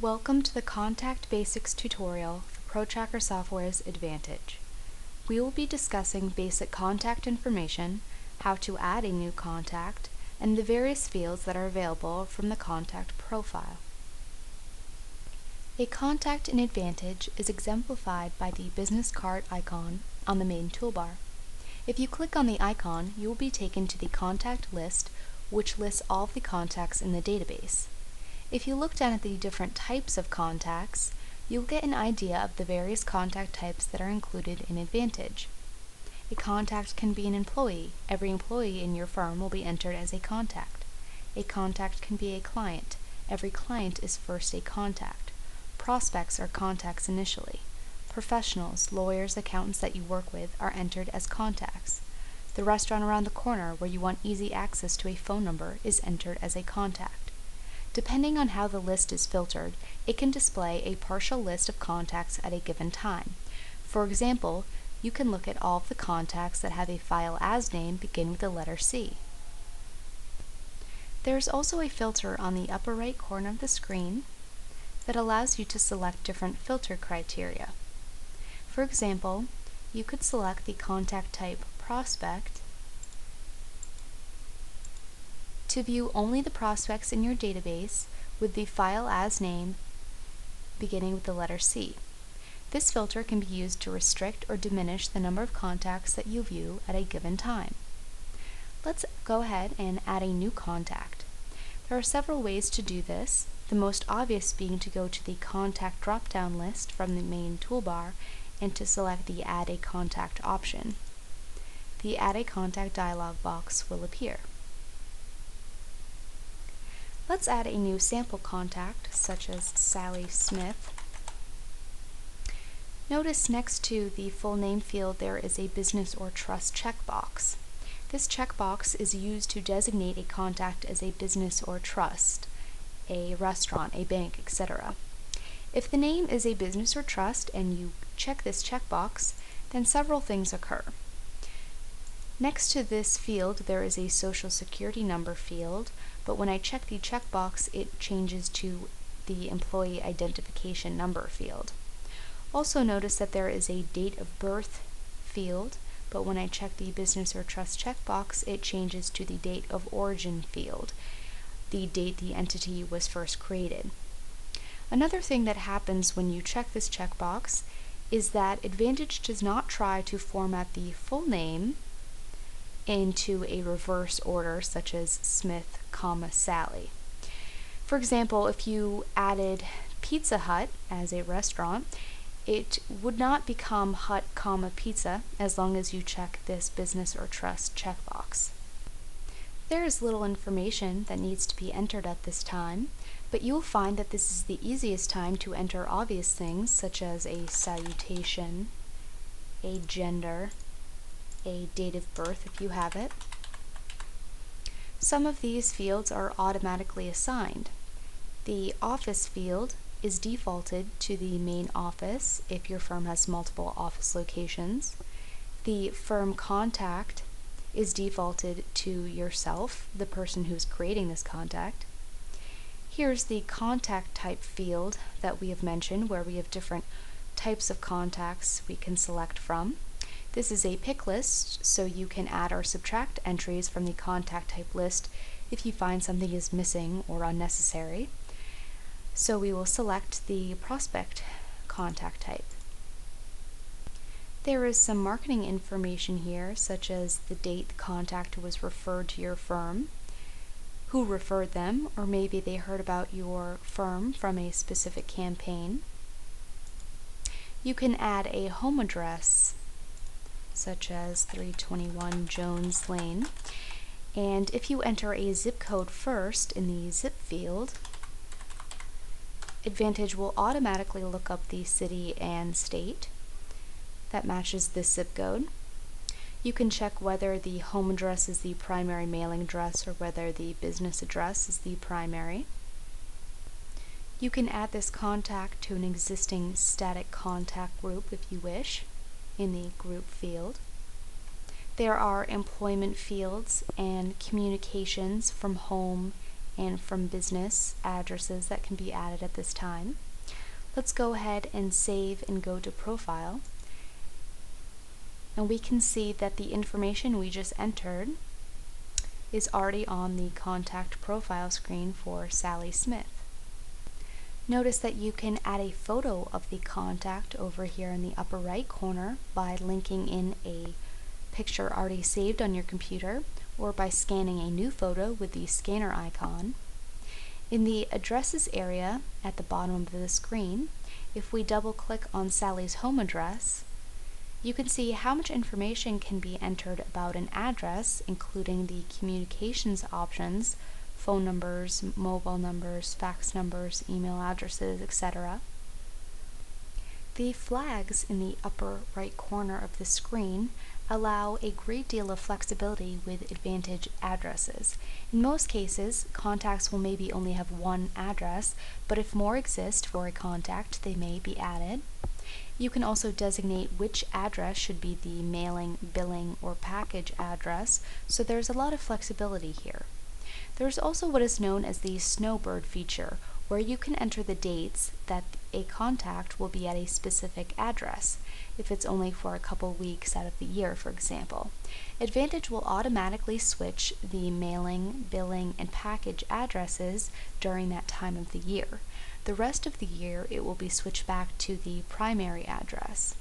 Welcome to the Contact Basics tutorial for ProTracker Software's Advantage. We will be discussing basic contact information, how to add a new contact, and the various fields that are available from the contact profile. A contact in Advantage is exemplified by the business card icon on the main toolbar. If you click on the icon, you will be taken to the contact list, which lists all of the contacts in the database. If you look down at the different types of contacts, you'll get an idea of the various contact types that are included in Advantage. A contact can be an employee. Every employee in your firm will be entered as a contact. A contact can be a client. Every client is first a contact. Prospects are contacts initially. Professionals, lawyers, accountants that you work with are entered as contacts. The restaurant around the corner where you want easy access to a phone number is entered as a contact. Depending on how the list is filtered, it can display a partial list of contacts at a given time. For example, you can look at all of the contacts that have a file as name beginning with the letter C. There is also a filter on the upper right corner of the screen that allows you to select different filter criteria. For example, you could select the contact type prospect to view only the prospects in your database with the file as name beginning with the letter C. This filter can be used to restrict or diminish the number of contacts that you view at a given time. Let's go ahead and add a new contact. There are several ways to do this, the most obvious being to go to the contact drop-down list from the main toolbar and to select the Add a Contact option. The Add a Contact dialog box will appear. Let's add a new sample contact, such as Sally Smith. Notice next to the full name field there is a business or trust checkbox. This checkbox is used to designate a contact as a business or trust, a restaurant, a bank, etc. If the name is a business or trust and you check this checkbox, then several things occur. Next to this field there is a social security number field, but when I check the checkbox it changes to the employee identification number field. Also notice that there is a date of birth field, but when I check the business or trust checkbox it changes to the date of origin field, the date the entity was first created. Another thing that happens when you check this checkbox is that Advantage does not try to format the full name into a reverse order such as Smith, Sally. For example, if you added Pizza Hut as a restaurant, it would not become Hut, Pizza as long as you check this business or trust checkbox. There is little information that needs to be entered at this time, but you will find that this is the easiest time to enter obvious things such as a salutation, a gender, a date of birth if you have it. Some of these fields are automatically assigned. The office field is defaulted to the main office if your firm has multiple office locations. The firm contact is defaulted to yourself, the person who's creating this contact. Here's the contact type field that we have mentioned, where we have different types of contacts we can select from. This is a pick list, so you can add or subtract entries from the contact type list if you find something is missing or unnecessary. So we will select the prospect contact type. There is some marketing information here, such as the date the contact was referred to your firm, who referred them, or maybe they heard about your firm from a specific campaign. You can add a home address, such as 321 Jones Lane, and if you enter a zip code first in the zip field, Advantage will automatically look up the city and state that matches this zip code. You can check whether the home address is the primary mailing address or whether the business address is the primary. You can add this contact to an existing static contact group if you wish in the group field. There are employment fields and communications from home and from business addresses that can be added at this time. Let's go ahead and save and go to Profile. And we can see that the information we just entered is already on the contact profile screen for Sally Smith. Notice that you can add a photo of the contact over here in the upper right corner by linking in a picture already saved on your computer or by scanning a new photo with the scanner icon. In the addresses area at the bottom of the screen, if we double click on Sally's home address, you can see how much information can be entered about an address, including the communications options, phone numbers, mobile numbers, fax numbers, email addresses, etc. The flags in the upper right corner of the screen allow a great deal of flexibility with Advantage addresses. In most cases, contacts will maybe only have one address, but if more exist for a contact, they may be added. You can also designate which address should be the mailing, billing, or package address, so there's a lot of flexibility here. There's also what is known as the Snowbird feature, where you can enter the dates that a contact will be at a specific address, if it's only for a couple weeks out of the year, for example. Advantage will automatically switch the mailing, billing, and package addresses during that time of the year. The rest of the year, it will be switched back to the primary address.